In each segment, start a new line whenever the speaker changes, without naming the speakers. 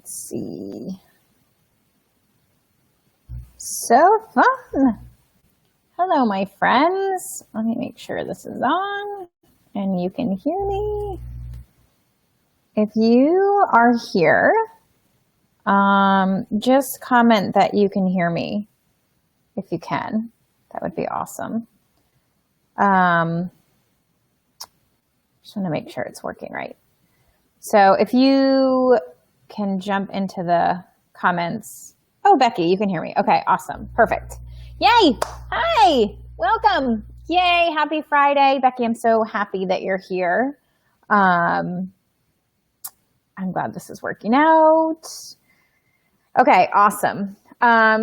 see. So fun. Hello, my friends. Let me make sure this is on and you can hear me. If you are here, just comment that you can hear me if you can. That would be awesome. Just want to make sure it's working right. So if you can jump into the comments. Oh, Becky, you can hear me. Okay, awesome. Perfect. Yay. Hi. Welcome. Yay. Happy Friday. Becky, I'm so happy that you're here. I'm glad this is working out. Okay, awesome.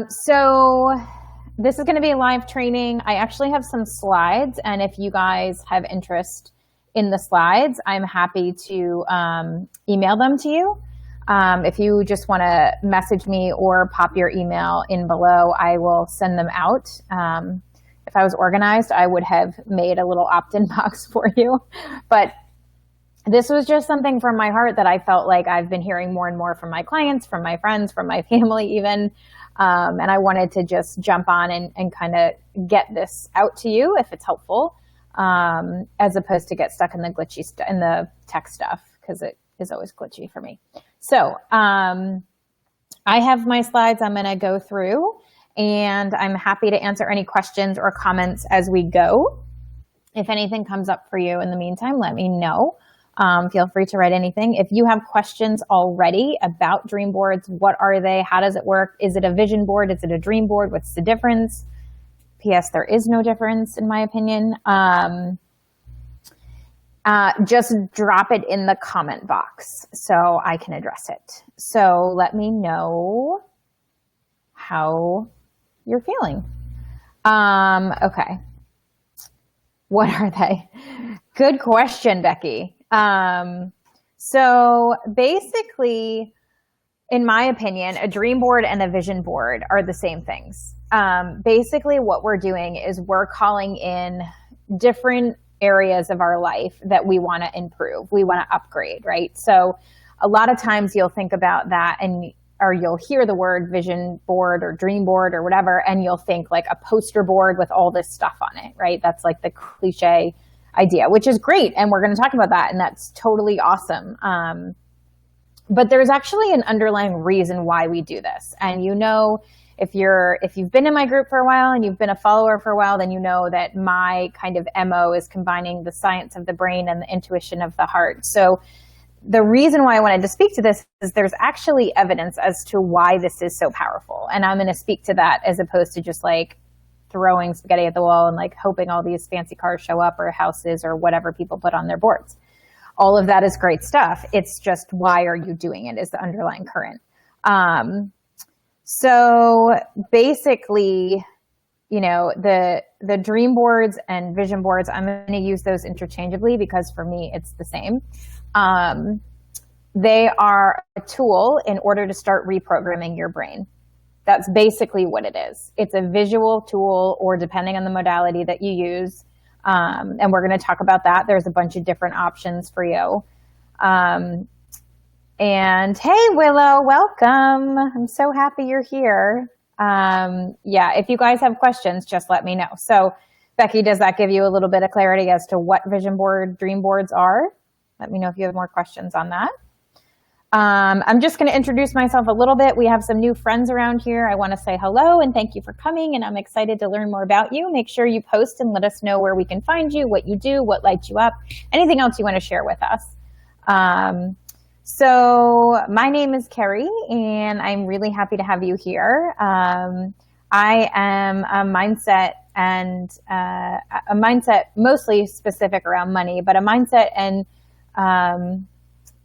So this is going to be a live training. I actually have some slides, and if you guys have interest in the slides, I'm happy to email them to you. If you just want to message me or pop your email in below, I will send them out. If I was organized, I would have made a little opt-in box for you. But this was just something from my heart that I felt like I've been hearing more and more from my clients, from my friends, from my family even. And I wanted to just jump on and kind of get this out to you if it's helpful, as opposed to get stuck in the glitchy in the tech stuff, because it is always glitchy for me. So I have my slides I'm going to go through, and I'm happy to answer any questions or comments as we go. If anything comes up for you in the meantime, let me know. Feel free to write anything. If you have questions already about dream boards, what are they? How does it work? Is it a vision board? Is it a dream board? What's the difference? P.S. There is no difference, in my opinion. Just drop it in the comment box so I can address it. So let me know how you're feeling. Okay. What are they? Good question, Becky. So basically, in my opinion, a dream board and a vision board are the same things. Basically, what we're doing is we're calling in different areas of our life that we want to improve. We want to upgrade, right? So a lot of times you'll think about that or you'll hear the word vision board or dream board or whatever, and you'll think like a poster board with all this stuff on it, right? That's like the cliche idea, which is great. And we're going to talk about that, and that's totally awesome. But there's actually an underlying reason why we do this. And if you've been in my group for a while and you've been a follower for a while, then you know that my kind of MO is combining the science of the brain and the intuition of the heart. So the reason why I wanted to speak to this is there's actually evidence as to why this is so powerful. And I'm going to speak to that as opposed to just like throwing spaghetti at the wall and like hoping all these fancy cars show up or houses or whatever people put on their boards. All of that is great stuff. It's just, why are you doing it is the underlying current. So basically, the dream boards and vision boards, I'm going to use those interchangeably because for me, it's the same. They are a tool in order to start reprogramming your brain. That's basically what it is. It's a visual tool, or depending on the modality that you use. And we're going to talk about that. There's a bunch of different options for you. And hey, Willow, welcome. I'm so happy you're here. If you guys have questions, just let me know. So Becky, does that give you a little bit of clarity as to what vision board, dream boards are? Let me know if you have more questions on that. I'm just going to introduce myself a little bit. We have some new friends around here. I want to say hello and thank you for coming, and I'm excited to learn more about you. Make sure you post and let us know where we can find you, what you do, what lights you up, anything else you want to share with us. So my name is Keri, and I'm really happy to have you here. I am a mindset mostly specific around money, but a mindset and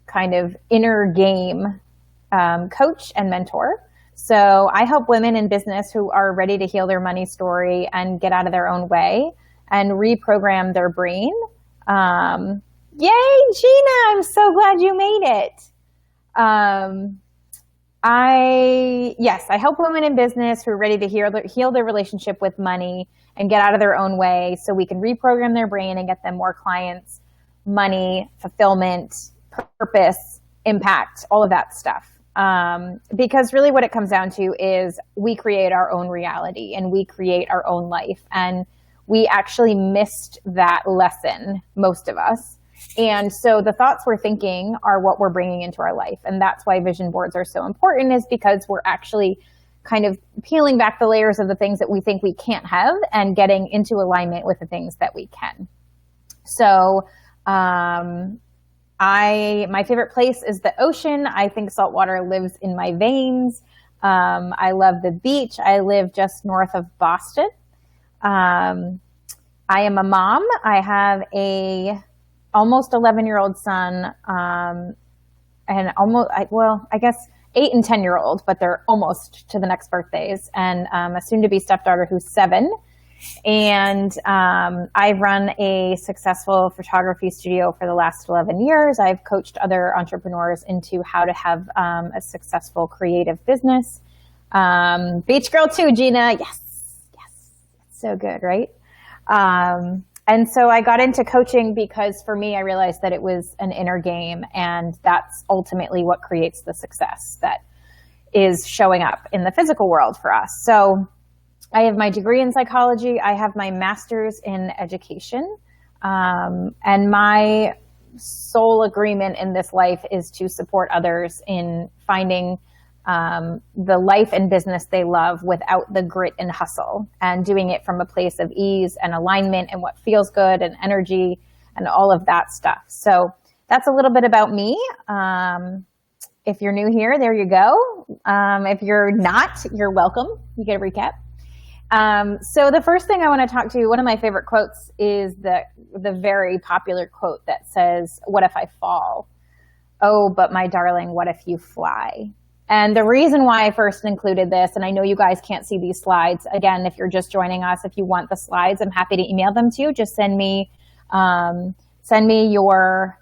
kind of inner game coach and mentor. So I help women in business who are ready to heal their money story and get out of their own way and reprogram their brain. Yay, Gina, I'm so glad you made it. I help women in business who are ready to heal their relationship with money and get out of their own way so we can reprogram their brain and get them more clients, money, fulfillment, purpose, impact, all of that stuff. Because really what it comes down to is we create our own reality and we create our own life. And we actually missed that lesson, most of us. And so the thoughts we're thinking are what we're bringing into our life. And that's why vision boards are so important, is because we're actually kind of peeling back the layers of the things that we think we can't have and getting into alignment with the things that we can. So my favorite place is the ocean. I think salt water lives in my veins. I love the beach. I live just north of Boston. I am a mom. I have a almost 11-year-old son, and I guess 8 and 10-year-old, but they're almost to the next birthdays, and a soon-to-be stepdaughter who's 7. And I run a successful photography studio for the last 11 years. I've coached other entrepreneurs into how to have a successful creative business. Beach girl too, Gina. Yes. It's so good, right? And so I got into coaching because for me, I realized that it was an inner game, and that's ultimately what creates the success that is showing up in the physical world for us. So I have my degree in psychology. I have my master's in education. And my sole agreement in this life is to support others in finding the life and business they love without the grit and hustle, and doing it from a place of ease and alignment and what feels good and energy and all of that stuff. So that's a little bit about me. If you're new here, there you go. If you're not, you're welcome. You get a recap. So the first thing I want to talk to, one of my favorite quotes is the very popular quote that says, "What if I fall? Oh, but my darling, what if you fly?" And the reason why I first included this, and I know you guys can't see these slides. Again, if you're just joining us, if you want the slides, I'm happy to email them to you. Just send me your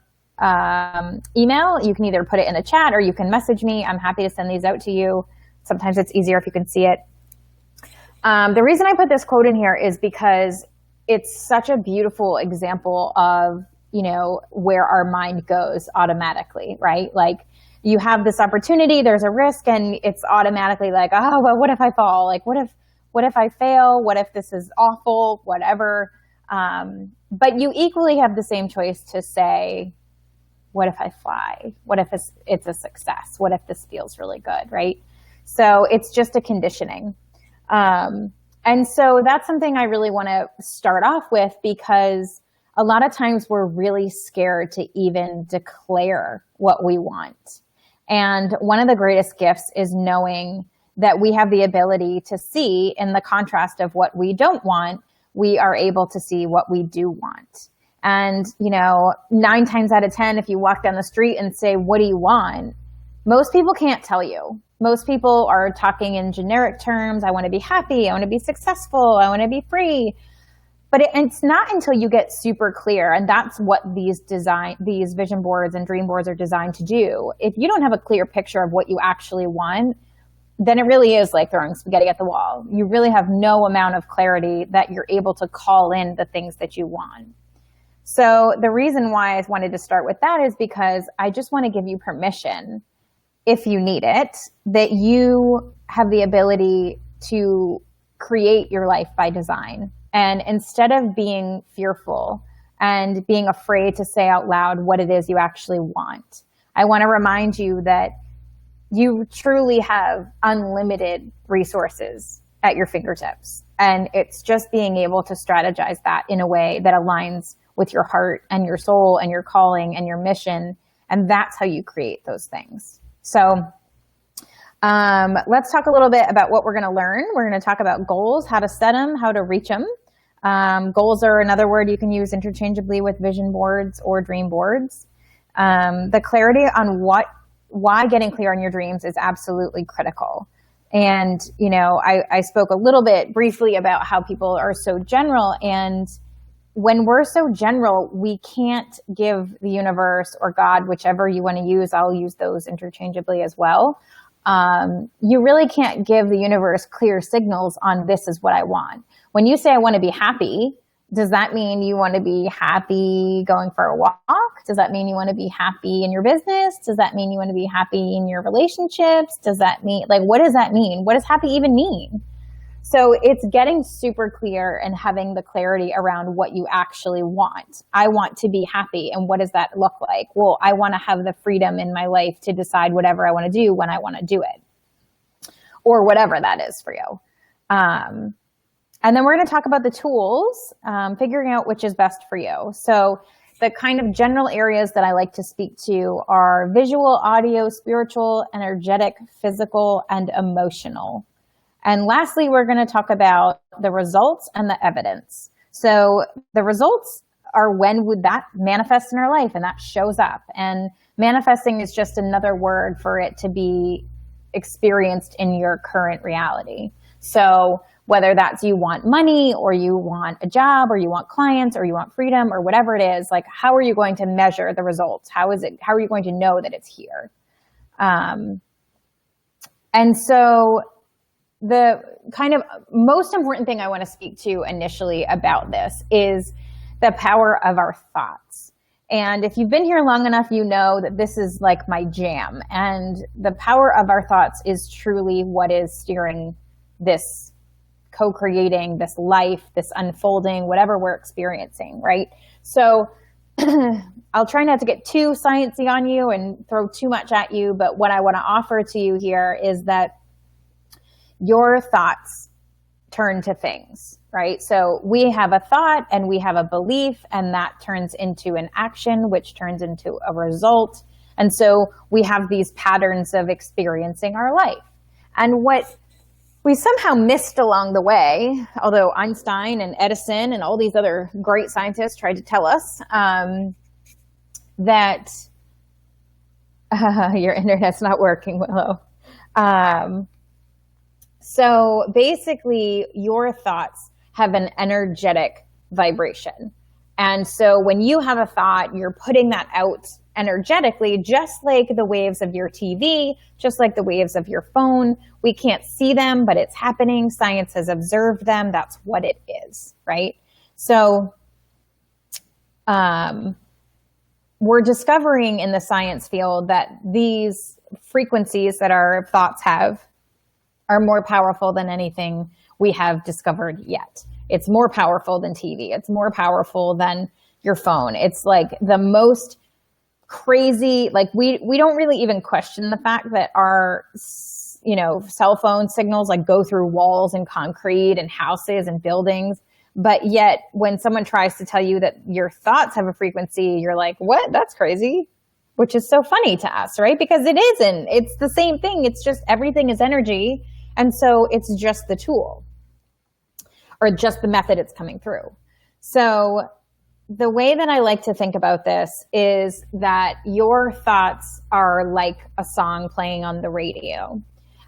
email. You can either put it in the chat or you can message me. I'm happy to send these out to you. Sometimes it's easier if you can see it. The reason I put this quote in here is because it's such a beautiful example of, where our mind goes automatically, right? Like, you have this opportunity, there's a risk, and it's automatically like, oh, well, what if I fall? Like, what if I fail? What if this is awful? Whatever. But you equally have the same choice to say, what if I fly? What if it's a success? What if this feels really good, right? So it's just a conditioning. And so that's something I really want to start off with, because a lot of times we're really scared to even declare what we want. And one of the greatest gifts is knowing that we have the ability to see, in the contrast of what we don't want, we are able to see what we do want. And, 9 times out of 10, if you walk down the street and say, "What do you want?" most people can't tell you. Most people are talking in generic terms. I want to be happy. I want to be successful. I want to be free. But it's not until you get super clear, and that's what these vision boards and dream boards are designed to do. If you don't have a clear picture of what you actually want, then it really is like throwing spaghetti at the wall. You really have no amount of clarity that you're able to call in the things that you want. So the reason why I wanted to start with that is because I just want to give you permission, if you need it, that you have the ability to create your life by design. And instead of being fearful and being afraid to say out loud what it is you actually want, I want to remind you that you truly have unlimited resources at your fingertips. And it's just being able to strategize that in a way that aligns with your heart and your soul and your calling and your mission. And that's how you create those things. So let's talk a little bit about what we're going to learn. We're going to talk about goals, how to set them, how to reach them. Goals are another word you can use interchangeably with vision boards or dream boards. The clarity on why getting clear on your dreams is absolutely critical. And, I spoke a little bit briefly about how people are so general, and when we're so general, we can't give the universe or God, whichever you want to use, I'll use those interchangeably as well. You really can't give the universe clear signals on this is what I want. When you say I want to be happy, Does that mean you want to be happy going for a walk? Does that mean you want to be happy in your business? Does that mean you want to be happy in your relationships? Does that mean, like, what does that mean? What does happy even mean? So it's getting super clear and having the clarity around what you actually want. I want to be happy. And what does that look like? Well, I want to have the freedom in my life to decide whatever I want to do when I want to do it, or whatever that is for you. And then we're going to talk about the tools, figuring out which is best for you. So the kind of general areas that I like to speak to are visual, audio, spiritual, energetic, physical, and emotional. And lastly, we're going to talk about the results and the evidence. So the results are when would that manifest in our life, and that shows up. And manifesting is just another word for it to be experienced in your current reality. So whether that's you want money, or you want a job, or you want clients, or you want freedom, or whatever it is, like, how are you going to measure the results? How are you going to know that it's here? And so the kind of most important thing I want to speak to initially about this is the power of our thoughts. And if you've been here long enough, you know that this is like my jam. And the power of our thoughts is truly what is steering this co-creating, this life, this unfolding, whatever we're experiencing, right? So I'll try not to get too sciencey on you and throw too much at you, but what I want to offer to you here is that your thoughts turn to things, right? So we have a thought and we have a belief, and that turns into an action, which turns into a result. And so we have these patterns of experiencing our life. And what we somehow missed along the way, although Einstein and Edison and all these other great scientists tried to tell us that your internet's not working, Willow. So basically, your thoughts have an energetic vibration. And so when you have a thought, you're putting that out energetically, just like the waves of your TV, just like the waves of your phone. We can't see them, but it's happening. Science has observed them. That's what it is, right? So we're discovering in the science field that these frequencies that our thoughts have are more powerful than anything we have discovered yet. It's more powerful than TV. It's more powerful than your phone. It's like the most crazy, like we don't really even question the fact that our, cell phone signals like go through walls and concrete and houses and buildings. But yet when someone tries to tell you that your thoughts have a frequency, you're like, what? That's crazy. Which is so funny to us, right? Because it isn't. It's the same thing. It's just everything is energy. And so it's just the tool, or just the method it's coming through. So the way that I like to think about this is that your thoughts are like a song playing on the radio.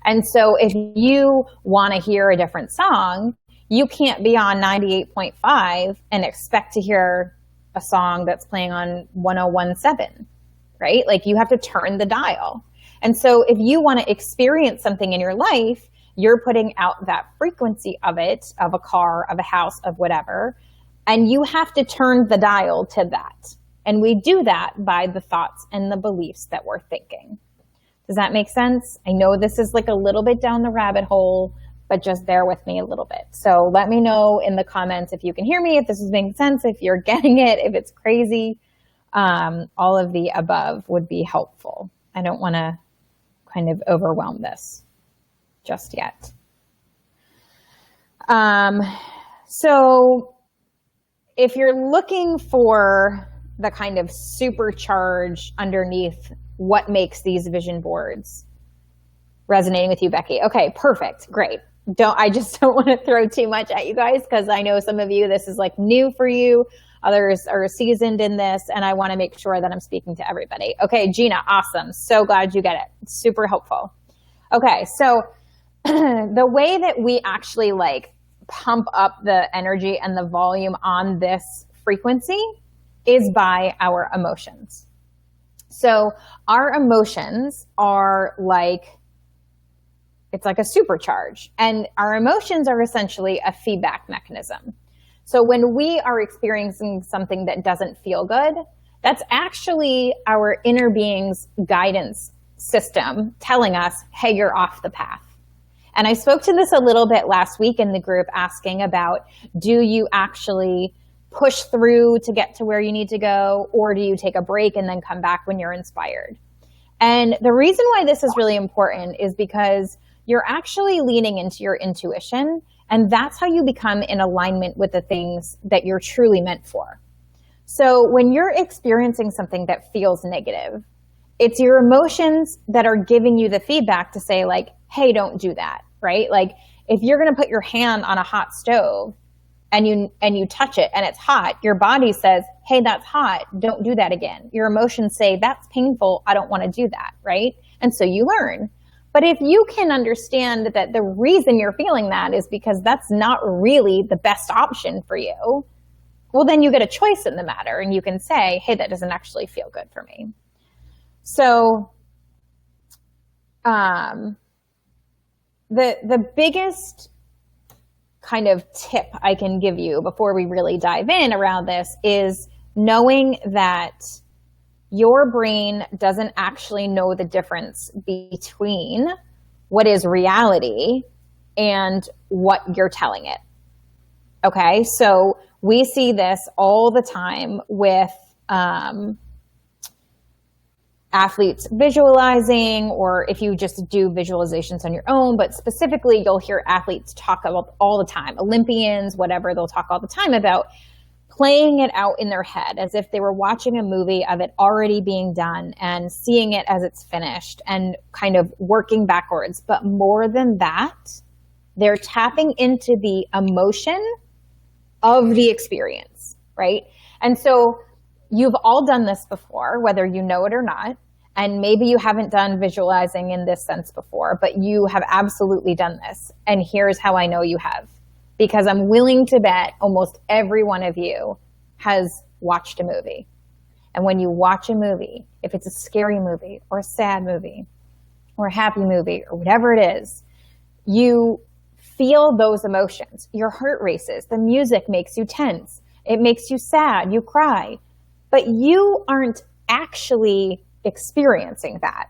And so if you want to hear a different song, you can't be on 98.5 and expect to hear a song that's playing on 101.7, right? Like you have to turn the dial. And so if you want to experience something in your life, you're putting out that frequency of it, of a car, of a house, of whatever, and you have to turn the dial to that. And we do that by the thoughts and the beliefs that we're thinking. Does that make sense? I know this is like a little bit down the rabbit hole, but just bear with me a little bit. So let me know in the comments if you can hear me, if this is making sense, if you're getting it, if it's crazy. All of the above would be helpful. I don't want to kind of overwhelm this just yet. So if you're looking for the kind of supercharge underneath what makes these vision boards resonating with you, Becky. Okay, perfect, great. I just don't want to throw too much at you guys, because I know some of you, this is like new for you. Others are seasoned in this, and I want to make sure that I'm speaking to everybody. Okay, Gina, awesome. So glad you get it. It's super helpful. Okay, so the way that we actually like pump up the energy and the volume on this frequency is by our emotions. So our emotions are like, it's like a supercharge, and our emotions are essentially a feedback mechanism. So when we are experiencing something that doesn't feel good, that's actually our inner being's guidance system telling us, hey, you're off the path. And I spoke to this a little bit last week in the group, asking about, do you actually push through to get to where you need to go, or do you take a break and then come back when you're inspired? And the reason why this is really important is because you're actually leaning into your intuition, and that's how you become in alignment with the things that you're truly meant for. So when you're experiencing something that feels negative, it's your emotions that are giving you the feedback to say, like, hey, don't do that, right? Like, if you're going to put your hand on a hot stove and you touch it and it's hot, your body says, hey, that's hot, don't do that again. Your emotions say, that's painful, I don't want to do that, right? And so you learn. But if you can understand that the reason you're feeling that is because that's not really the best option for you, well, then you get a choice in the matter, and you can say, hey, that doesn't actually feel good for me. So the biggest kind of tip I can give you before we really dive in around this is knowing that your brain doesn't actually know the difference between what is reality and what you're telling it. Okay, so we see this all the time with athletes visualizing, or if you just do visualizations on your own, but specifically you'll hear athletes talk about all the time, Olympians, whatever, they'll talk all the time about playing it out in their head as if they were watching a movie of it already being done and seeing it as it's finished and kind of working backwards. But more than that, they're tapping into the emotion of the experience, right? And so you've all done this before, whether you know it or not, and maybe you haven't done visualizing in this sense before, but you have absolutely done this. And here's how I know you have. Because I'm willing to bet almost every one of you has watched a movie. And when you watch a movie, if it's a scary movie or a sad movie or a happy movie or whatever it is, you feel those emotions. Your heart races. The music makes you tense. It makes you sad. You cry. But you aren't actually experiencing that,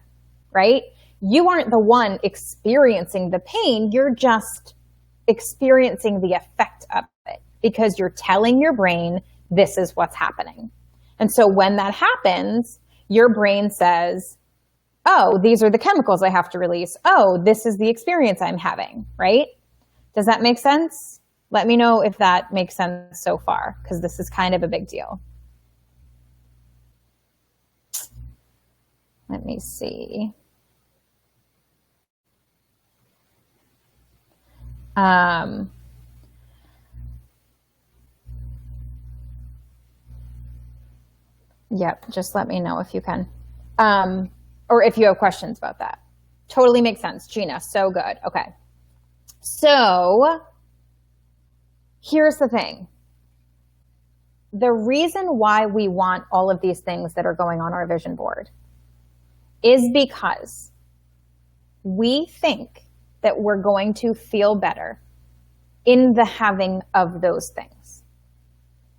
right? You aren't the one experiencing the pain. You're just experiencing the effect of it because you're telling your brain this is what's happening. And so when that happens, your brain says, oh, these are the chemicals I have to release. Oh, this is the experience I'm having, right? Does that make sense? Let me know if that makes sense so far, because this is kind of a big deal. Let me see. Yep, just let me know if you can. Or if you have questions about that. Totally makes sense, Gina, so good. Okay. So here's the thing. The reason why we want all of these things that are going on our vision board is because we think that we're going to feel better in the having of those things,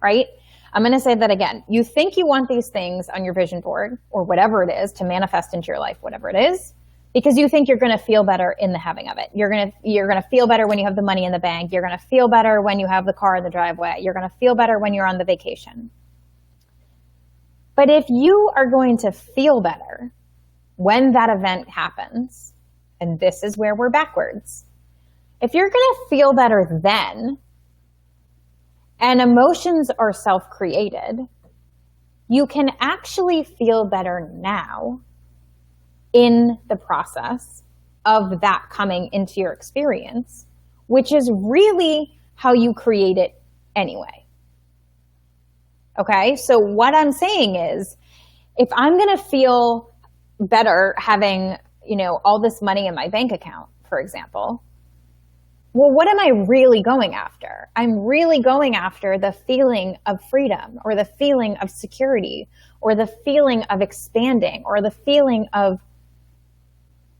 right? I'm going to say that again. You think you want these things on your vision board or whatever it is to manifest into your life, whatever it is, because you think you're going to feel better in the having of it. You're going to feel better when you have the money in the bank. You're going to feel better when you have the car in the driveway. You're going to feel better when you're on the vacation. But if you are going to feel better when that event happens, and this is where we're backwards, if you're going to feel better then, and emotions are self-created, you can actually feel better now in the process of that coming into your experience, which is really how you create it anyway. Okay, so what I'm saying is, if I'm going to feel better having, all this money in my bank account, for example, well, what am I really going after? I'm really going after the feeling of freedom, or the feeling of security, or the feeling of expanding, or the feeling of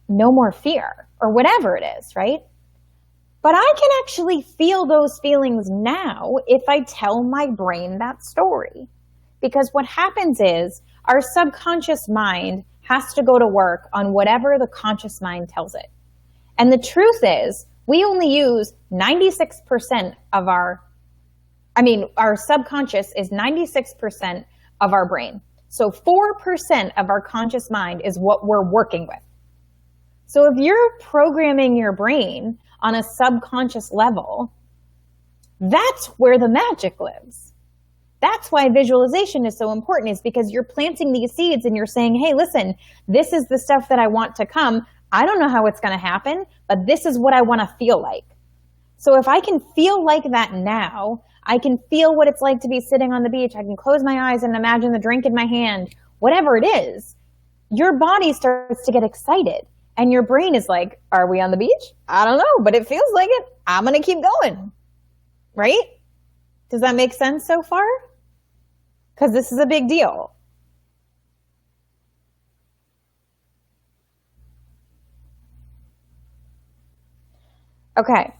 no more fear, or whatever it is, right? But I can actually feel those feelings now if I tell my brain that story. Because what happens is our subconscious mind has to go to work on whatever the conscious mind tells it. And the truth is, we only use 96% of our subconscious is 96% of our brain. So 4% of our conscious mind is what we're working with. So if you're programming your brain on a subconscious level, that's where the magic lives. That's why visualization is so important, is because you're planting these seeds and you're saying, hey, listen, this is the stuff that I want to come. I don't know how it's going to happen, but this is what I want to feel like. So if I can feel like that now, I can feel what it's like to be sitting on the beach. I can close my eyes and imagine the drink in my hand, whatever it is, your body starts to get excited. And your brain is like, are we on the beach? I don't know, but it feels like it. I'm going to keep going. Right? Does that make sense so far? Because this is a big deal. Okay.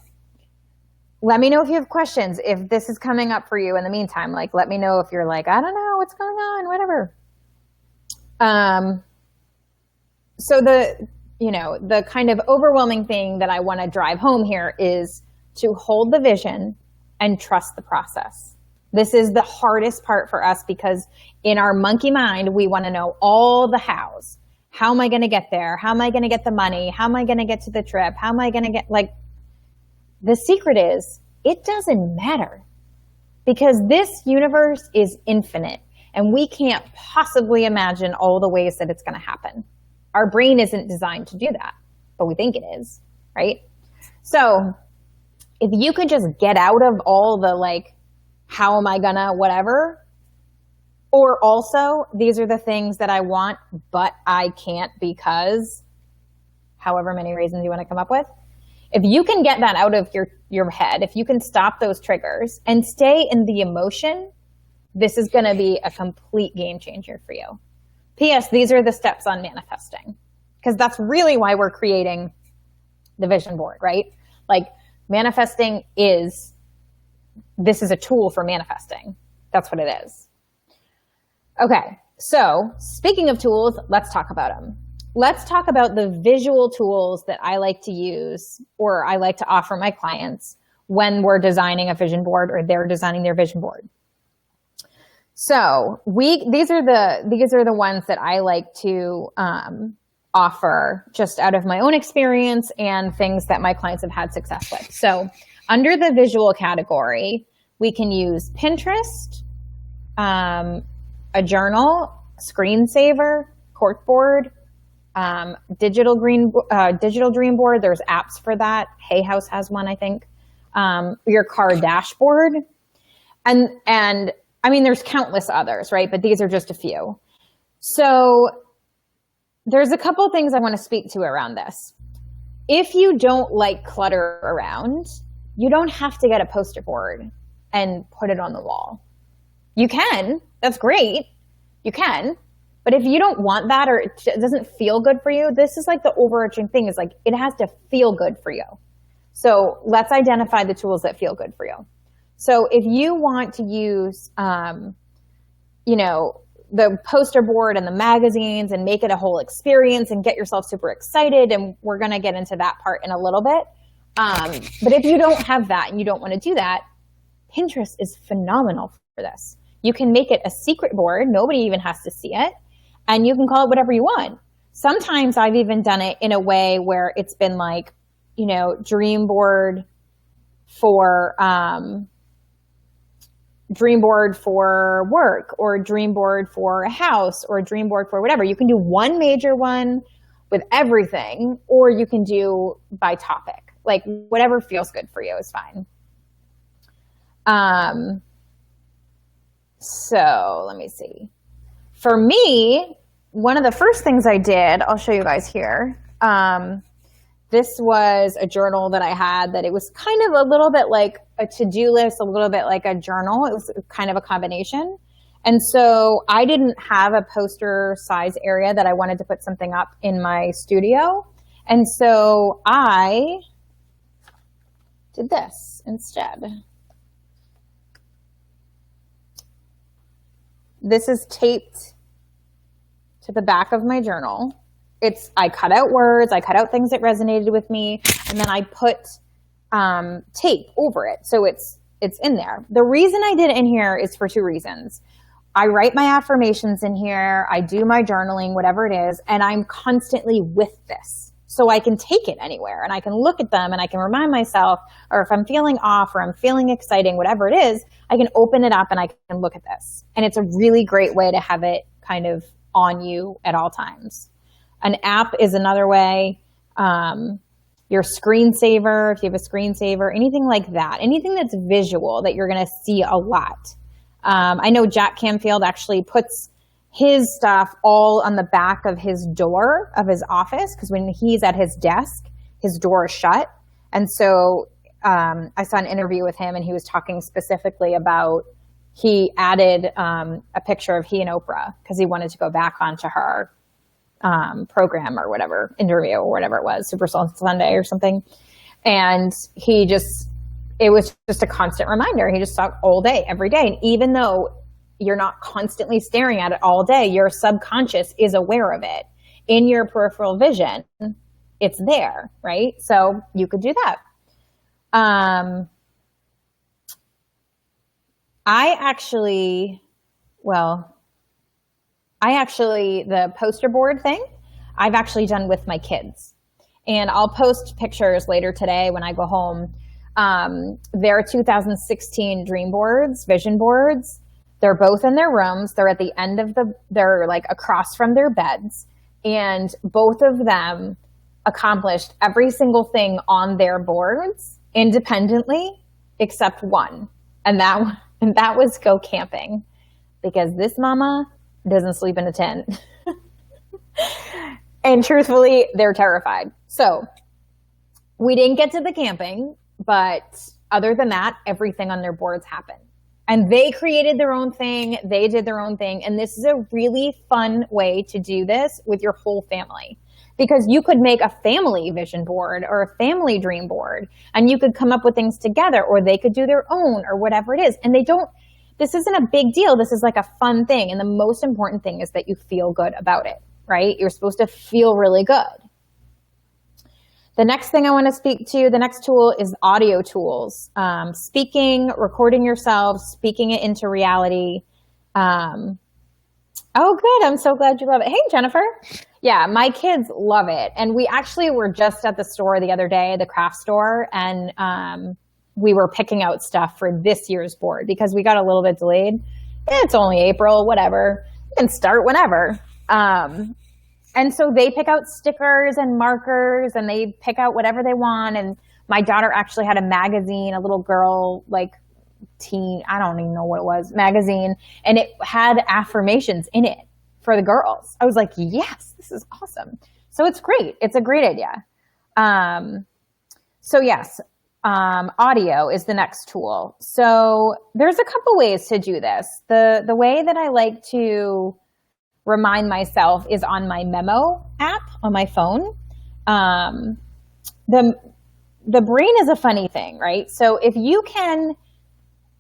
Let me know if you have questions, if this is coming up for you in the meantime. Like, let me know if you're like, I don't know what's going on, whatever. So the kind of overwhelming thing that I want to drive home here is to hold the vision and trust the process. This is the hardest part for us because in our monkey mind, we want to know all the hows. How am I going to get there? How am I going to get the money? How am I going to get to the trip? How am I going to get, the secret is, it doesn't matter because this universe is infinite and we can't possibly imagine all the ways that it's going to happen. Our brain isn't designed to do that, but we think it is, right? So if you could just get out of all the how am I gonna whatever, or also these are the things that I want, but I can't because however many reasons you want to come up with. If you can get that out of your head, if you can stop those triggers and stay in the emotion, this is going to be a complete game changer for you. P.S. These are the steps on manifesting, because that's really why we're creating the vision board, right? Manifesting this is a tool for manifesting. That's what it is. Okay, so speaking of tools, let's talk about them. Let's talk about the visual tools that I like to use or I like to offer my clients when we're designing a vision board or they're designing their vision board. So these are the ones that I like to offer just out of my own experience and things that my clients have had success with. So under the visual category, we can use Pinterest, a journal, screensaver, corkboard, digital dream board. There's apps for that. Hay House has one, I think. Your car dashboard, and I mean, there's countless others, right? But these are just a few. So there's a couple things I want to speak to around this. If you don't like clutter around, you don't have to get a poster board and put it on the wall. You can. That's great. You can. But if you don't want that or it doesn't feel good for you, this is the overarching thing is it has to feel good for you. So let's identify the tools that feel good for you. So if you want to use, the poster board and the magazines and make it a whole experience and get yourself super excited, and we're going to get into that part in a little bit. But if you don't have that and you don't want to do that, Pinterest is phenomenal for this. You can make it a secret board. Nobody even has to see it. And you can call it whatever you want. Sometimes I've even done it in a way where it's been dream board for work, or dream board for a house, or a dream board for whatever. You can do one major one with everything, or you can do by topic. Whatever feels good for you is fine. So let me see. For me, one of the first things I did, I'll show you guys here. This was a journal that I had that it was kind of a little bit like a to-do list, a little bit like a journal. It was kind of a combination. And so I didn't have a poster size area that I wanted to put something up in my studio. And so I did this instead. This is taped to the back of my journal. I cut out words, I cut out things that resonated with me, and then I put tape over it. So it's in there. The reason I did it in here is for two reasons. I write my affirmations in here, I do my journaling, whatever it is, and I'm constantly with this. So I can take it anywhere and I can look at them and I can remind myself, or if I'm feeling off or I'm feeling exciting, whatever it is, I can open it up and I can look at this. And it's a really great way to have it kind of on you at all times. An app is another way. Your screensaver, if you have a screensaver, anything like that, anything that's visual that you're going to see a lot. I know Jack Canfield actually puts his stuff all on the back of his door of his office, because when he's at his desk, his door is shut. And so I saw an interview with him and he was talking specifically about, he added a picture of he and Oprah because he wanted to go back onto her program or whatever, interview or whatever it was, Super Soul Sunday or something. And it was just a constant reminder. He just saw it all day, every day. And even though you're not constantly staring at it all day, your subconscious is aware of it. In your peripheral vision, it's there, right? So you could do that. The poster board thing, I've actually done with my kids. And I'll post pictures later today when I go home. Their 2016 dream boards, vision boards, they're both in their rooms. They're at the end of they're like across from their beds. And both of them accomplished every single thing on their boards independently, except one. And that was go camping, because this mama doesn't sleep in a tent. And truthfully, they're terrified. So we didn't get to the camping, but other than that, everything on their boards happened. And they created their own thing. They did their own thing. And this is a really fun way to do this with your whole family, because you could make a family vision board or a family dream board, and you could come up with things together, or they could do their own or whatever it is. And this isn't a big deal. This is like a fun thing. And the most important thing is that you feel good about it, right? You're supposed to feel really good. The next thing I want to speak to, the next tool is audio tools. Speaking, recording yourself, speaking it into reality. Oh, good. I'm so glad you love it. Hey, Jennifer. Yeah, my kids love it. And we actually were just at the store the other day, the craft store, and we were picking out stuff for this year's board because we got a little bit delayed. It's only April, whatever. You can start whenever. And so they pick out stickers and markers, and they pick out whatever they want. And my daughter actually had a magazine, a little girl, like teen, I don't even know what it was, magazine. And it had affirmations in it for the girls. I was like, yes, this is awesome. So it's great. It's a great idea. So yes, audio is the next tool. So there's a couple ways to do this. The way that I like to remind myself is on my memo app on my phone. The brain is a funny thing, right? So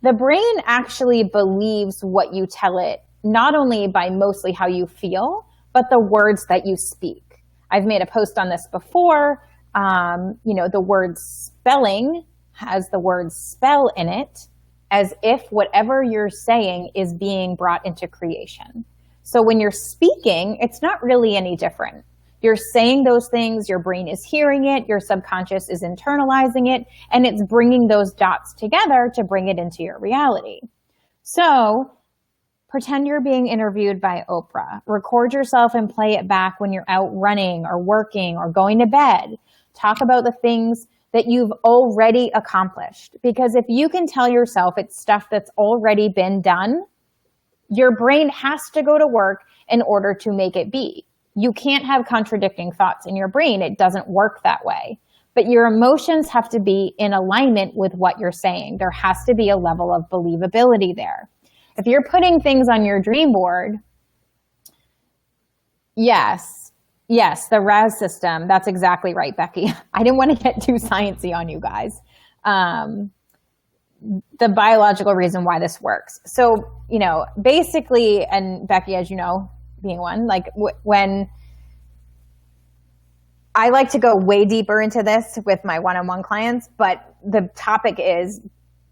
the brain actually believes what you tell it, not only by mostly how you feel, but the words that you speak. I've made a post on this before. The word spelling has the word spell in it, as if whatever you're saying is being brought into creation. So when you're speaking, it's not really any different. You're saying those things, your brain is hearing it, your subconscious is internalizing it, and it's bringing those dots together to bring it into your reality. So pretend you're being interviewed by Oprah. Record yourself and play it back when you're out running or working or going to bed. Talk about the things that you've already accomplished. Because if you can tell yourself it's stuff that's already been done, your brain has to go to work in order to make it be. You can't have contradicting thoughts in your brain. It doesn't work that way. But your emotions have to be in alignment with what you're saying. There has to be a level of believability there. If you're putting things on your dream board, yes, the RAS system, that's exactly right, Becky. I didn't want to get too sciencey on you guys. the biological reason why this works. So, basically, and Becky, as you know, being one, like when I like to go way deeper into this with my one-on-one clients, but the topic is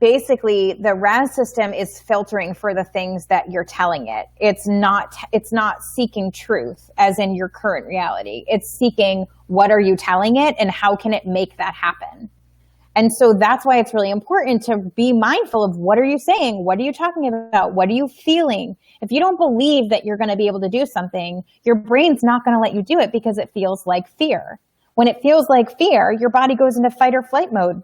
basically the RAS system is filtering for the things that you're telling it. It's not seeking truth as in your current reality. It's seeking what are you telling it and how can it make that happen? And so that's why it's really important to be mindful of what are you saying? What are you talking about? What are you feeling? If you don't believe that you're going to be able to do something, your brain's not going to let you do it because it feels like fear. When it feels like fear, your body goes into fight or flight mode.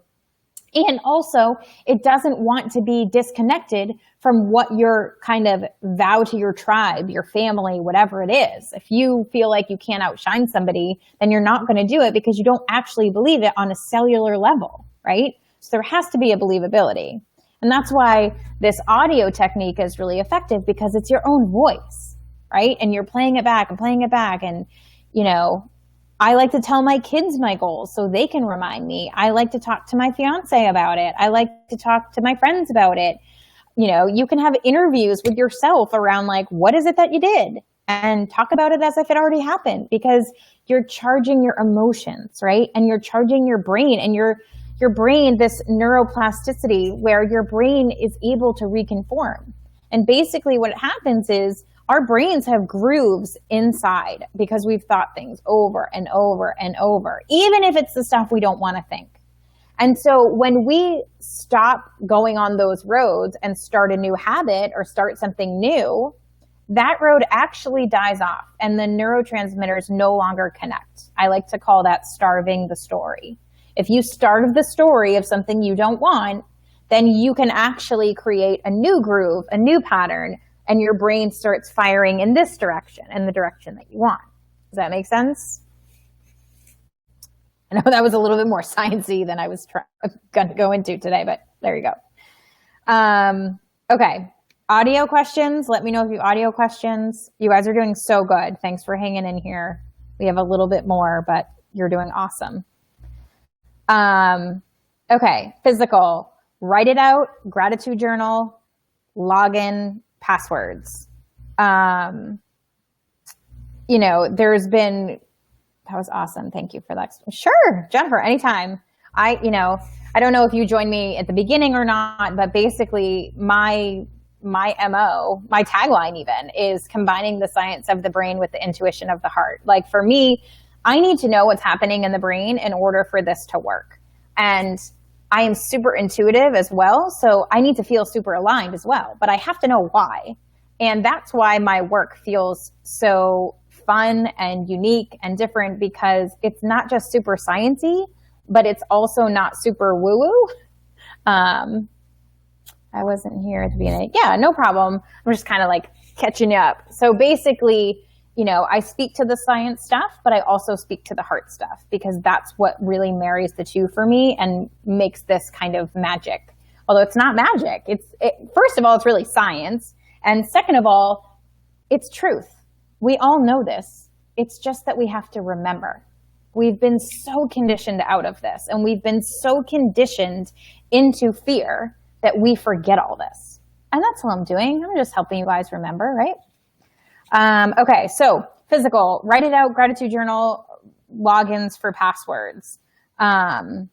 And also, it doesn't want to be disconnected from what your kind of vow to your tribe, your family, whatever it is. If you feel like you can't outshine somebody, then you're not going to do it because you don't actually believe it on a cellular level, right? So there has to be a believability. And that's why this audio technique is really effective because it's your own voice, right? And you're playing it back and playing it back. And, I like to tell my kids my goals so they can remind me. I like to talk to my fiance about it. I like to talk to my friends about it. You can have interviews with yourself around like, what is it that you did? And talk about it as if it already happened because you're charging your emotions, right? And you're charging your brain and your brain, this neuroplasticity where your brain is able to reconform. And basically what happens is our brains have grooves inside because we've thought things over and over and over, even if it's the stuff we don't want to think. And so when we stop going on those roads and start a new habit or start something new, that road actually dies off and the neurotransmitters no longer connect. I like to call that starving the story. If you starve the story of something you don't want, then you can actually create a new groove, a new pattern, and your brain starts firing in this direction, in the direction that you want. Does that make sense? I know that was a little bit more sciencey than I was going to go into today, but there you go. Okay, audio questions. Let me know if you have audio questions. You guys are doing so good. Thanks for hanging in here. We have a little bit more, but you're doing awesome. Okay, physical. Write it out, gratitude journal, login, passwords. There's been, that was awesome. Thank you for that. Sure, Jennifer, anytime. I don't know if you joined me at the beginning or not, but basically my MO, my tagline even, is combining the science of the brain with the intuition of the heart. Like for me, I need to know what's happening in the brain in order for this to work. And I am super intuitive as well, so I need to feel super aligned as well, but I have to know why. And that's why my work feels so fun and unique and different because it's not just super sciencey, but it's also not super woo-woo. I wasn't here at the beginning. Yeah, no problem. I'm just kind of like catching you up. So basically, I speak to the science stuff, but I also speak to the heart stuff because that's what really marries the two for me and makes this kind of magic. Although it's not magic. First of all, it's really science. And second of all, it's truth. We all know this. It's just that we have to remember. We've been so conditioned out of this and we've been so conditioned into fear that we forget all this. And that's what I'm doing. I'm just helping you guys remember, right? Okay, so physical, write it out, gratitude journal, logins for passwords. The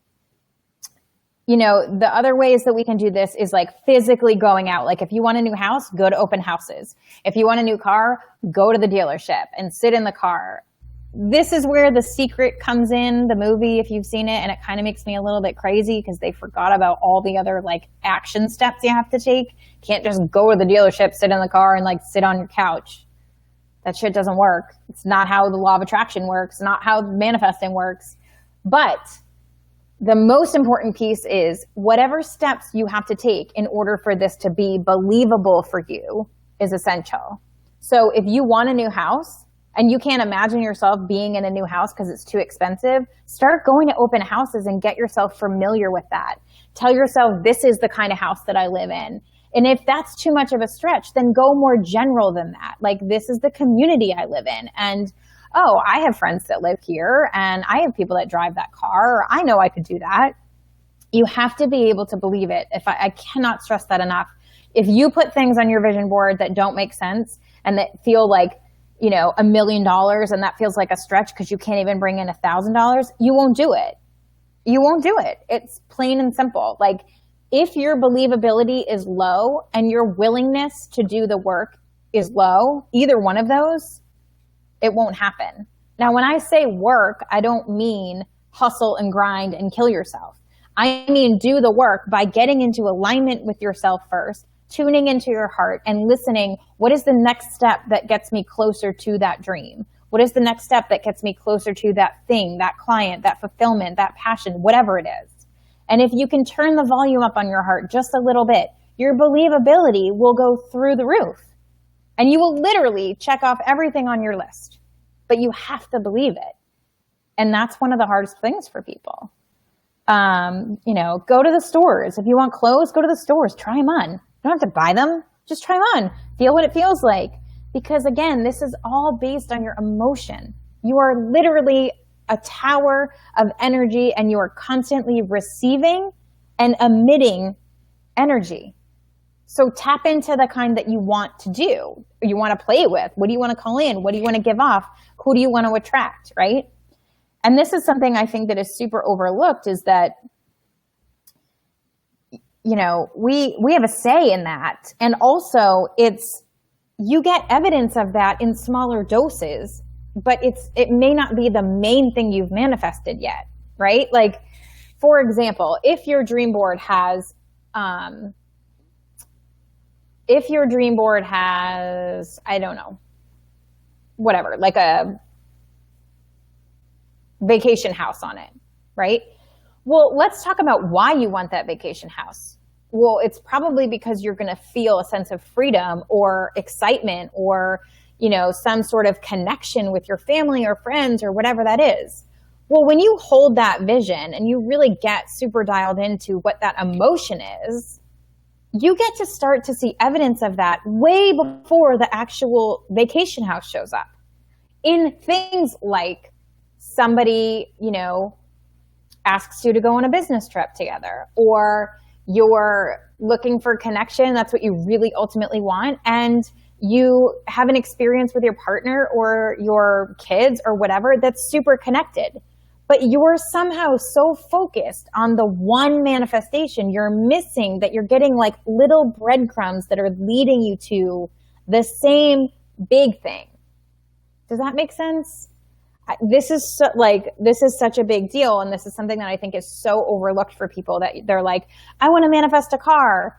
other ways that we can do this is like physically going out. Like if you want a new house, go to open houses. If you want a new car, go to the dealership and sit in the car. This is where The Secret comes in, the movie, if you've seen it, and it kind of makes me a little bit crazy because they forgot about all the other like action steps you have to take. Can't just go to the dealership, sit in the car, and like sit on your couch. That shit doesn't work. It's not how the law of attraction works, not how manifesting works. But the most important piece is whatever steps you have to take in order for this to be believable for you is essential. So if you want a new house and you can't imagine yourself being in a new house because it's too expensive, start going to open houses and get yourself familiar with that. Tell yourself, this is the kind of house that I live in. And if that's too much of a stretch, then go more general than that. Like, this is the community I live in. And, oh, I have friends that live here, and I have people that drive that car, or I know I could do that. You have to be able to believe it. I cannot stress that enough. If you put things on your vision board that don't make sense and that feel like, $1 million, and that feels like a stretch because you can't even bring in $1,000, you won't do it. You won't do it. It's plain and simple. Like, if your believability is low and your willingness to do the work is low, either one of those, it won't happen. Now, when I say work, I don't mean hustle and grind and kill yourself. I mean, do the work by getting into alignment with yourself first, tuning into your heart and listening. What is the next step that gets me closer to that dream? What is the next step that gets me closer to that thing, that client, that fulfillment, that passion, whatever it is? And if you can turn the volume up on your heart just a little bit, your believability will go through the roof. And you will literally check off everything on your list. But you have to believe it. And that's one of the hardest things for people. Go to the stores. If you want clothes, go to the stores. Try them on. You don't have to buy them. Just try them on. Feel what it feels like. Because again, this is all based on your emotion. You are literally a tower of energy, and you are constantly receiving and emitting energy. So tap into the kind that you want to do, you want to play with. What do you want to call in? What do you want to give off? Who do you want to attract, right? And this is something I think that is super overlooked, is that we have a say in that. And also you get evidence of that in smaller doses, but it may not be the main thing you've manifested yet, right? Like, for example, if your dream board has, I don't know, whatever, like a vacation house on it, right? Well, let's talk about why you want that vacation house. Well, it's probably because you're going to feel a sense of freedom or excitement or, some sort of connection with your family or friends or whatever that is. Well, when you hold that vision and you really get super dialed into what that emotion is, you get to start to see evidence of that way before the actual vacation house shows up. In things like somebody, asks you to go on a business trip together, or you're looking for connection, that's what you really ultimately want, and you have an experience with your partner or your kids or whatever that's super connected. But you're somehow so focused on the one manifestation, you're missing that you're getting like little breadcrumbs that are leading you to the same big thing. Does that make sense? This is such a big deal, and this is something that I think is so overlooked for people, that they're like, I want to manifest a car,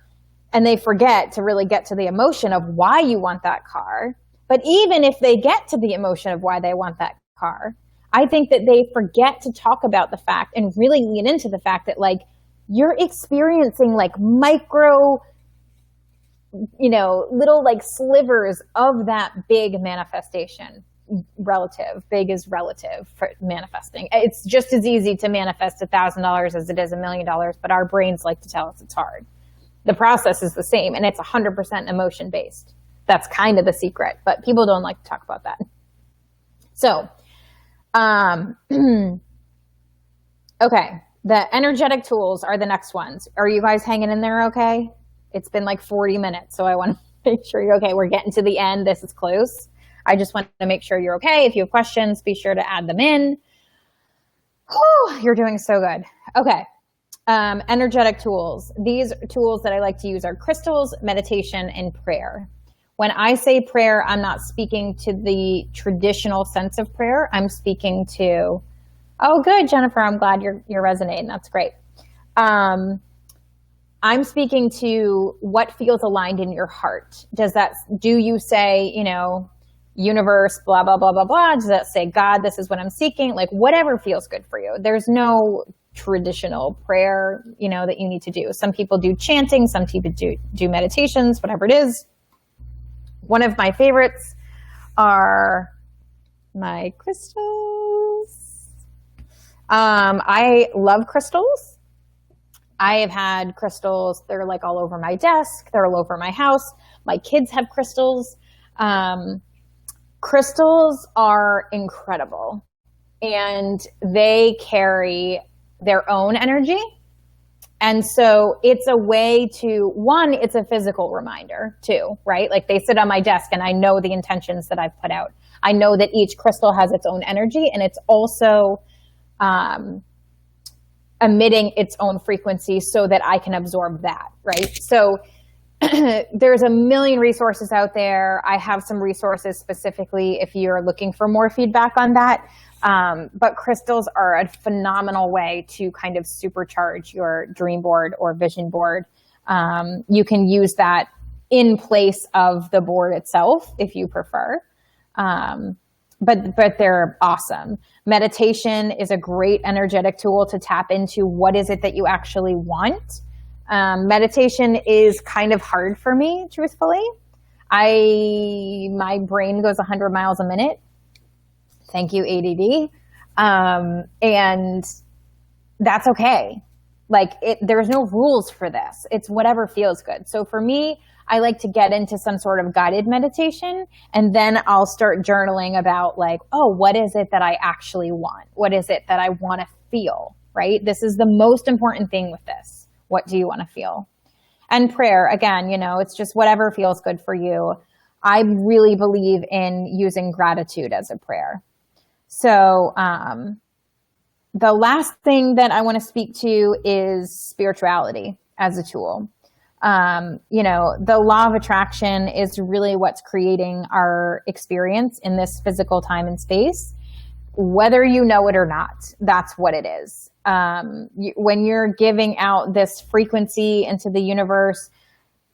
and they forget to really get to the emotion of why you want that car. But even if they get to the emotion of why they want that car, I think that they forget to talk about the fact and really lean into the fact that, like, you're experiencing like micro, little like slivers of that big manifestation. Big is relative for manifesting. It's just as easy to manifest $1,000 as it is $1 million, but our brains like to tell us it's hard. The process is the same, and it's 100% emotion based. That's kind of the secret, but people don't like to talk about that. So, okay, the energetic tools are the next ones. Are you guys hanging in there okay? It's been like 40 minutes, so I want to make sure you're okay. We're getting to the end. This is close. I just want to make sure you're okay. If you have questions, be sure to add them in. Whew, you're doing so good. Okay. Energetic tools. These tools that I like to use are crystals, meditation, and prayer. When I say prayer, I'm not speaking to the traditional sense of prayer. I'm speaking to, oh, good, Jennifer. I'm glad you're resonating. That's great. I'm speaking to what feels aligned in your heart. Do you say, universe, blah, blah, blah, blah, blah? Does that say, God, this is what I'm seeking? Like, whatever feels good for you. There's no traditional prayer, that you need to do. Some people do chanting, some people do meditations, whatever it is. One of my favorites are my crystals. I love crystals. I have had crystals. They're like all over my desk. They're all over my house. My kids have crystals. Crystals are incredible, and they carry their own energy, And so it's a way to, one, it's a physical reminder too, right? Like they sit on my desk and I know the intentions that I've put out. I know that each crystal has its own energy, and it's also emitting its own frequency so that I can absorb that, right? So there's a million resources out there. I have some resources specifically if you're looking for more feedback on that. But crystals are a phenomenal way to kind of supercharge your dream board or vision board. You can use that in place of the board itself if you prefer. But they're awesome. Meditation is a great energetic tool to tap into what is it that you actually want. Meditation is kind of hard for me, truthfully. My brain goes 100 miles a minute. Thank you, ADD. And that's okay. Like there's no rules for this. It's whatever feels good. So for me, I like to get into some sort of guided meditation, and then I'll start journaling about like, oh, what is it that I actually want? What is it that I want to feel, right? This is the most important thing with this. What do you want to feel? And prayer, again, it's just whatever feels good for you. I really believe in using gratitude as a prayer. So the last thing that I want to speak to is spirituality as a tool. The law of attraction is really what's creating our experience in this physical time and space, whether you know it or not. That's what it is. When you're giving out this frequency into the universe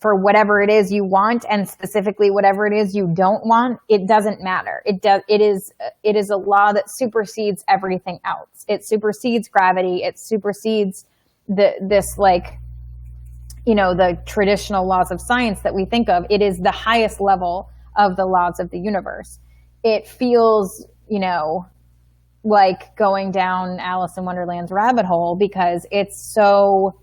for whatever it is you want, and specifically whatever it is you don't want, it doesn't matter. It is a law that supersedes everything else. It supersedes gravity. It supersedes the traditional laws of science that we think of. It is the highest level of the laws of the universe. It feels, like going down Alice in Wonderland's rabbit hole, because it's so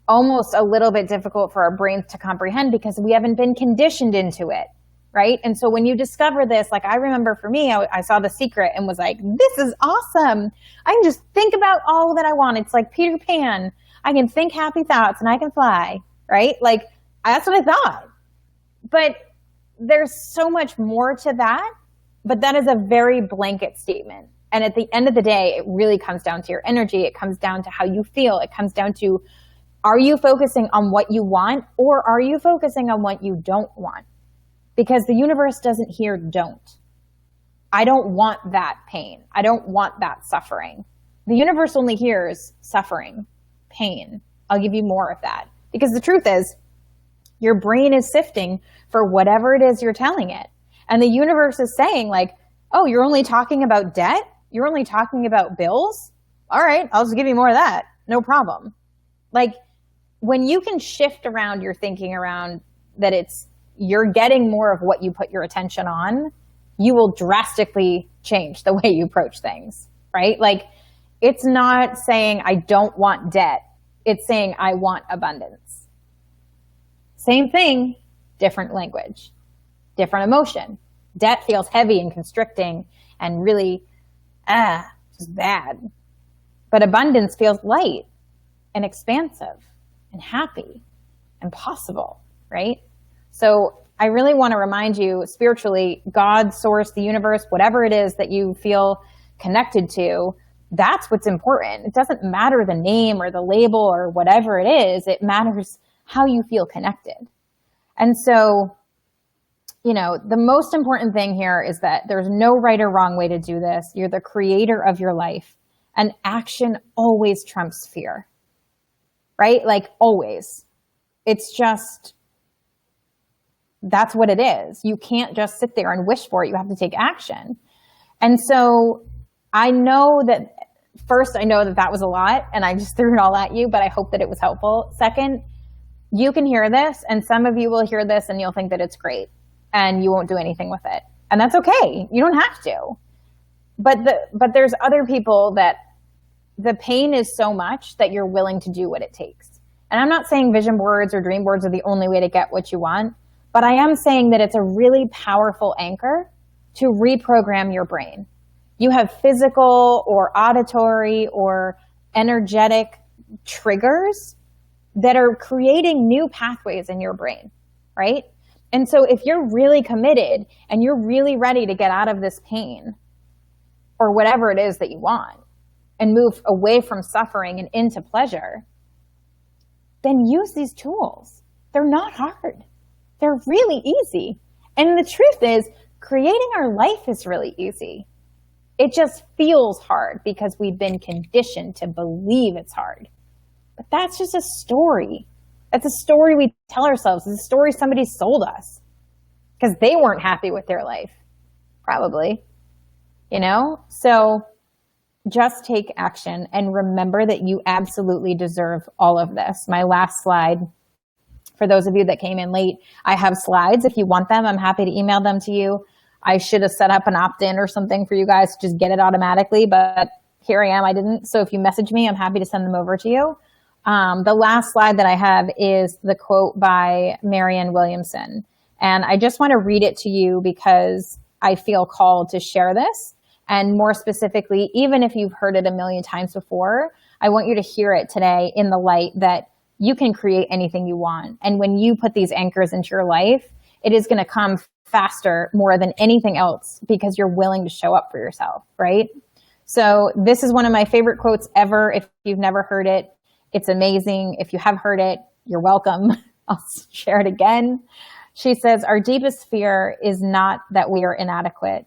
almost a little bit difficult for our brains to comprehend because we haven't been conditioned into it, right? And so when you discover this, like I remember for me, I saw The Secret and was like, this is awesome. I can just think about all that I want. It's like Peter Pan. I can think happy thoughts and I can fly, right? Like that's what I thought. But there's so much more to that, but that is a very blanket statement. And at the end of the day, it really comes down to your energy. It comes down to how you feel. It comes down to, are you focusing on what you want, or are you focusing on what you don't want? Because the universe doesn't hear don't. I don't want that pain. I don't want that suffering. The universe only hears suffering, pain. I'll give you more of that. Because the truth is, your brain is sifting for whatever it is you're telling it. And the universe is saying like, oh, you're only talking about debt? You're only talking about bills? All right, I'll just give you more of that. No problem. Like when you can shift around your thinking around that you're getting more of what you put your attention on, you will drastically change the way you approach things, right? Like it's not saying I don't want debt. It's saying I want abundance. Same thing, different language, different emotion. Debt feels heavy and constricting and really, just bad. But abundance feels light and expansive and happy and possible, right? So I really want to remind you spiritually, God, source, the universe, whatever it is that you feel connected to, that's what's important. It doesn't matter the name or the label or whatever it is. It matters how you feel connected. And so, the most important thing here is that there's no right or wrong way to do this. You're the creator of your life, and action always trumps fear, right? Like always. It's just, that's what it is. You can't just sit there and wish for it. You have to take action. And so I know that that was a lot and I just threw it all at you, but I hope that it was helpful. Second, you can hear this and some of you will hear this and you'll think that it's great and you won't do anything with it. And that's okay. You don't have to. But there's other people that the pain is so much that you're willing to do what it takes. And I'm not saying vision boards or dream boards are the only way to get what you want, but I am saying that it's a really powerful anchor to reprogram your brain. You have physical or auditory or energetic triggers that are creating new pathways in your brain, right? And so if you're really committed and you're really ready to get out of this pain or whatever it is that you want and move away from suffering and into pleasure, then use these tools. They're not hard. They're really easy. And the truth is, creating our life is really easy. It just feels hard because we've been conditioned to believe it's hard. But that's just a story. That's a story we tell ourselves. It's a story somebody sold us because they weren't happy with their life, probably. You know? So just take action and remember that you absolutely deserve all of this. My last slide, for those of you that came in late, I have slides. If you want them, I'm happy to email them to you. I should have set up an opt-in or something for you guys to just get it automatically, but here I am, I didn't. So if you message me, I'm happy to send them over to you. The last slide that I have is the quote by Marianne Williamson. And I just want to read it to you because I feel called to share this. And more specifically, even if you've heard it a million times before, I want you to hear it today in the light that you can create anything you want. And when you put these anchors into your life, it is going to come faster more than anything else because you're willing to show up for yourself, right? So this is one of my favorite quotes ever. If you've never heard it, it's amazing. If you have heard it, you're welcome. I'll share it again. She says, our deepest fear is not that we are inadequate.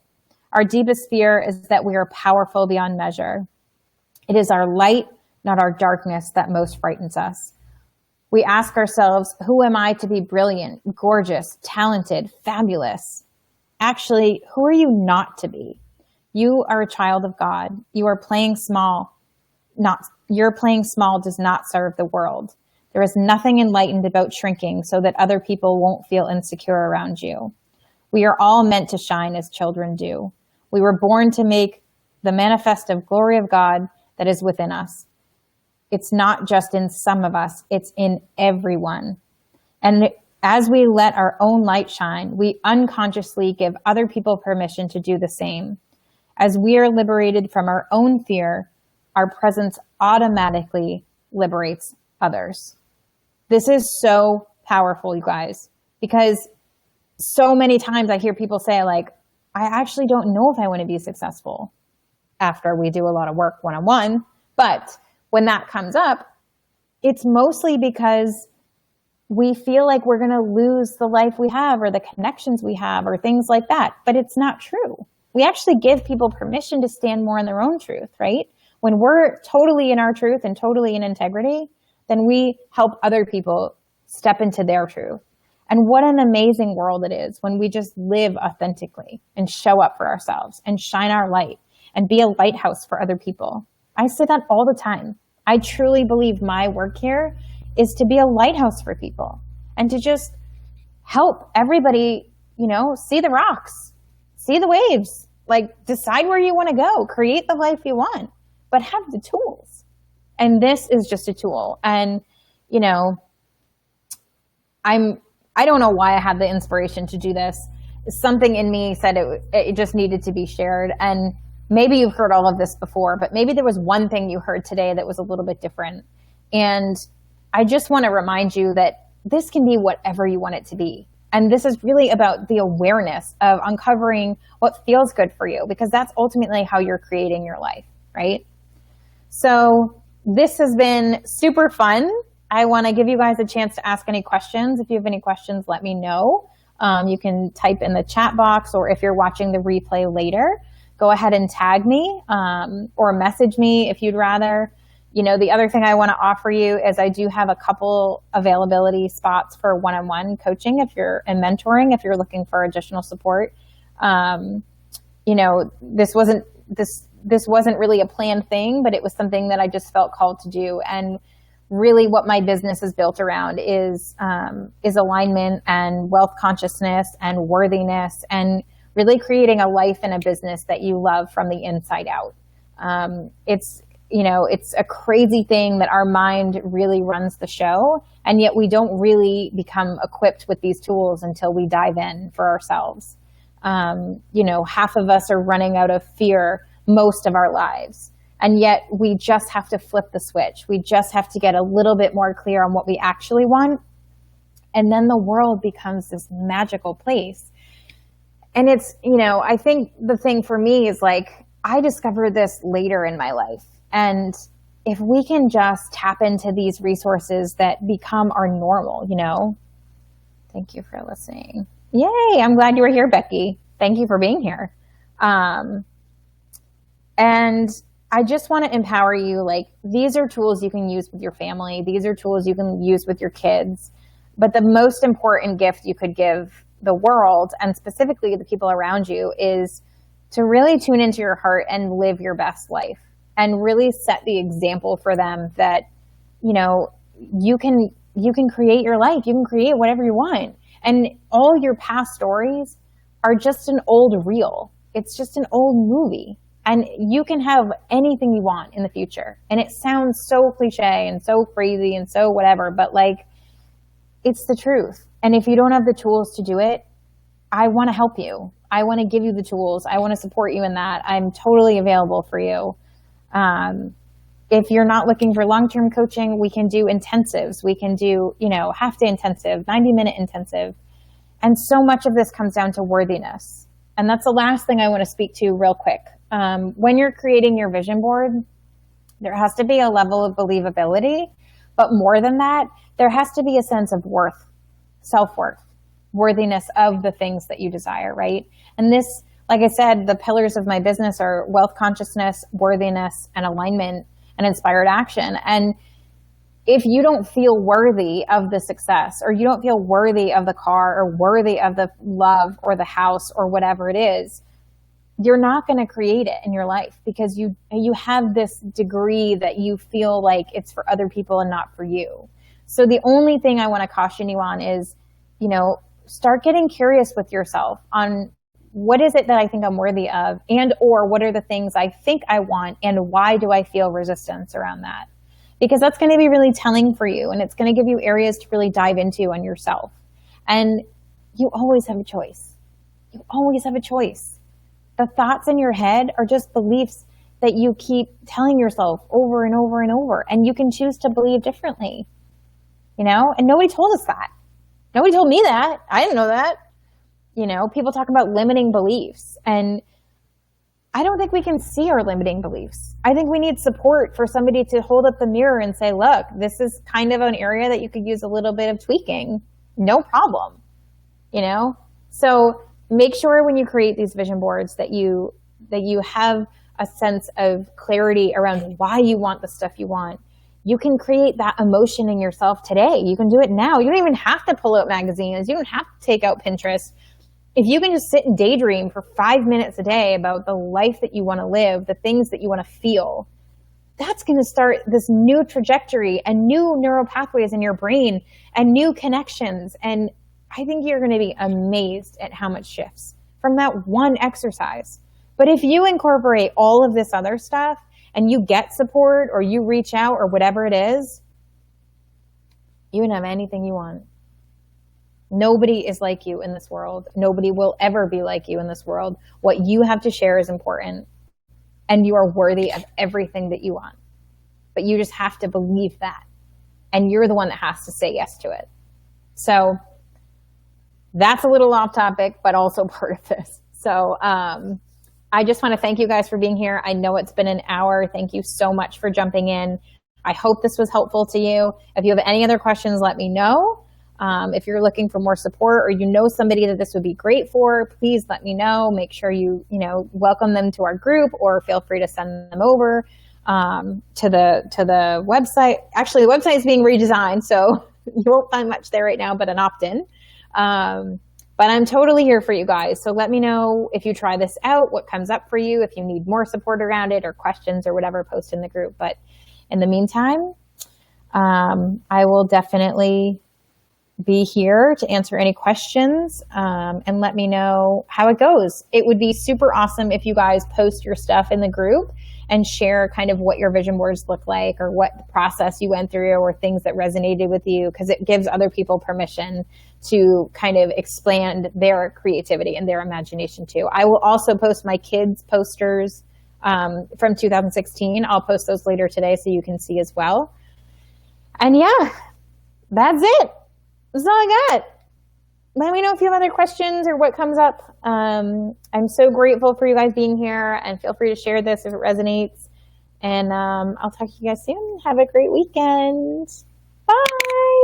Our deepest fear is that we are powerful beyond measure. It is our light, not our darkness, that most frightens us. We ask ourselves, who am I to be brilliant, gorgeous, talented, fabulous? Actually, who are you not to be? You are a child of God. You are playing small. Your playing small does not serve the world. There is nothing enlightened about shrinking so that other people won't feel insecure around you. We are all meant to shine as children do. We were born to make the manifested glory of God that is within us. It's not just in some of us, it's in everyone. And as we let our own light shine, we unconsciously give other people permission to do the same. As we are liberated from our own fear, our presence automatically liberates others. This is so powerful, you guys, because so many times I hear people say, like, I actually don't know if I want to be successful after we do a lot of work one-on-one, but when that comes up, it's mostly because we feel like we're going to lose the life we have or the connections we have or things like that. But it's not true. We actually give people permission to stand more in their own truth, right? When we're totally in our truth and totally in integrity, then we help other people step into their truth. And what an amazing world it is when we just live authentically and show up for ourselves and shine our light and be a lighthouse for other people. I say that all the time. I truly believe my work here is to be a lighthouse for people and to just help everybody, see the rocks, see the waves, like decide where you want to go, create the life you want, but have the tools. And this is just a tool. And, I don't know why I had the inspiration to do this. Something in me said it just needed to be shared. And maybe you've heard all of this before, but maybe there was one thing you heard today that was a little bit different. And I just want to remind you that this can be whatever you want it to be. And this is really about the awareness of uncovering what feels good for you, because that's ultimately how you're creating your life, right? So this has been super fun. I want to give you guys a chance to ask any questions. If you have any questions, let me know. You can type in the chat box, or if you're watching the replay later, go ahead and tag me or message me if you'd rather. The other thing I want to offer you is I do have a couple availability spots for one-on-one coaching and mentoring if you're looking for additional support. This wasn't really a planned thing, but it was something that I just felt called to do. And really what my business is built around is alignment and wealth consciousness and worthiness, and really creating a life and a business that you love from the inside out. It's a crazy thing that our mind really runs the show, and yet we don't really become equipped with these tools until we dive in for ourselves. Half of us are running out of fear most of our lives. And yet we just have to flip the switch. We just have to get a little bit more clear on what we actually want. And then the world becomes this magical place. And it's, I think the thing for me is like, I discovered this later in my life. And if we can just tap into these resources that become our normal, Thank you for listening. Yay, I'm glad you were here, Becky. Thank you for being here. And I just want to empower you. Like, these are tools you can use with your family. These are tools you can use with your kids. But the most important gift you could give the world, and specifically the people around you, is to really tune into your heart and live your best life and really set the example for them that, you can create your life. You can create whatever you want. And all your past stories are just an old reel. It's just an old movie. And you can have anything you want in the future. And it sounds so cliche and so crazy and so whatever, but like, it's the truth. And if you don't have the tools to do it, I want to help you. I want to give you the tools. I want to support you in that. I'm totally available for you. If you're not looking for long-term coaching, we can do intensives. We can do, half-day intensive, 90-minute intensive. And so much of this comes down to worthiness. And that's the last thing I want to speak to real quick. When you're creating your vision board, there has to be a level of believability. But more than that, there has to be a sense of worth, self-worth, worthiness of the things that you desire, right? And this, like I said, the pillars of my business are wealth consciousness, worthiness, and alignment, and inspired action. And if you don't feel worthy of the success, or you don't feel worthy of the car, or worthy of the love or the house or whatever it is, you're not going to create it in your life, because you have this degree that you feel like it's for other people and not for you. So the only thing I want to caution you on is, start getting curious with yourself on what is it that I think I'm worthy of, and or what are the things I think I want, and why do I feel resistance around that? Because that's going to be really telling for you, and it's going to give you areas to really dive into on yourself. And you always have a choice. You always have a choice. The thoughts in your head are just beliefs that you keep telling yourself over and over and over, and you can choose to believe differently, and nobody told us that. Nobody told me that. I didn't know that. People talk about limiting beliefs, and I don't think we can see our limiting beliefs. I think we need support for somebody to hold up the mirror and say, look, this is kind of an area that you could use a little bit of tweaking. No problem. So make sure when you create these vision boards that you have a sense of clarity around why you want the stuff you want. You can create that emotion in yourself today. You can do it now. You don't even have to pull out magazines. You don't have to take out Pinterest. If you can just sit and daydream for 5 minutes a day about the life that you want to live, the things that you want to feel, that's going to start this new trajectory and new neural pathways in your brain and new connections. And I think you're going to be amazed at how much shifts from that one exercise. But if you incorporate all of this other stuff and you get support, or you reach out, or whatever it is, you can have anything you want. Nobody is like you in this world. Nobody will ever be like you in this world. What you have to share is important, and you are worthy of everything that you want. But you just have to believe that, and you're the one that has to say yes to it. So that's a little off topic, but also part of this. So I just want to thank you guys for being here. I know it's been an hour. Thank you so much for jumping in. I hope this was helpful to you. If you have any other questions, let me know. If you're looking for more support, or you know somebody that this would be great for, please let me know. Make sure you welcome them to our group, or feel free to send them over to the website. Actually, the website is being redesigned, so you won't find much there right now but an opt-in. But I'm totally here for you guys. So let me know if you try this out, what comes up for you, if you need more support around it, or questions or whatever, post in the group. But in the meantime, I will definitely be here to answer any questions, and let me know how it goes. It would be super awesome if you guys post your stuff in the group and share kind of what your vision boards look like, or what process you went through, or things that resonated with you, because it gives other people permission to kind of expand their creativity and their imagination too. I will also post my kids' posters from 2016. I'll post those later today so you can see as well. And yeah, that's it. That's all I got. Let me know if you have other questions or what comes up. I'm so grateful for you guys being here, and feel free to share this if it resonates. And I'll talk to you guys soon. Have a great weekend. Bye.